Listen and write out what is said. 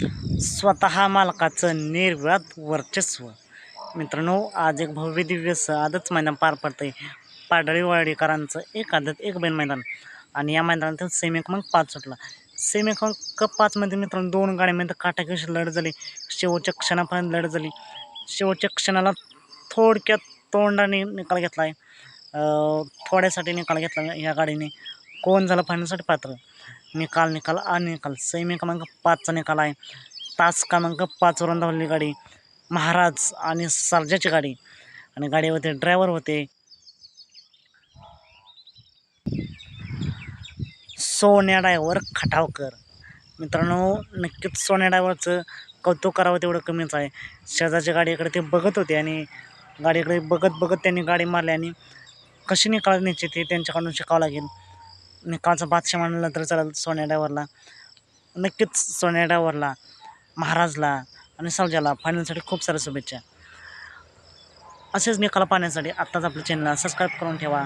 स्वतः मालकाचं निर्विवाद वर्चस्व. मित्रांनो, आज एक भव्य दिव्य आदत मैदान पार पडतंय. पाडळीवाडीकरांचं एक आदत एक बैल मैदान आणि या मैदानात सेमी क्रमांक 5 सुटला. सेमी क्रमांक 5 मध्ये मित्रांनो 2 गाड्यांमध्ये काटाकीची लढत झाली. शेवटच्या क्षणापर्यंत लढत झाली. शेवटच्या क्षणाला थोडक्यात तोंडाने निकाल घेतला आहे. थोड्यासाठी निकाल घेतला या गाडीने. कोण झालं फायनलसाठी पात्र? निकाल सेमी क्रमांक 5चा निकाल आहे. तास क्रमांक 5 वरून धावलेली गाडी महाराज आणि सर्जाची गाडी आणि गाडीवरती ड्रायव्हर होते सोन्या ड्रायव्हर खटावकर. मित्रांनो, नक्कीच सोन्या ड्रायव्हरचं कौतुक करावं तेवढं कमीच आहे. शेजारच्या गाडीकडे ते बघत होते आणि गाडीकडे बघत त्यांनी गाडी मारली आणि कशी निकाल न्यायची ते त्यांच्याकडून शिकावं लागेल. निकालचा बादशाह म्हणलं तर चालेल सोन्या ड्रायव्हरला. नक्कीच सोन्या ड्रायव्हरला, महाराजला आणि सर्जाला फायनलसाठी खूप साऱ्या शुभेच्छा. असेच निकाल पाहण्यासाठी आत्ताच आपल्या चॅनलला सबस्क्राईब करून ठेवा.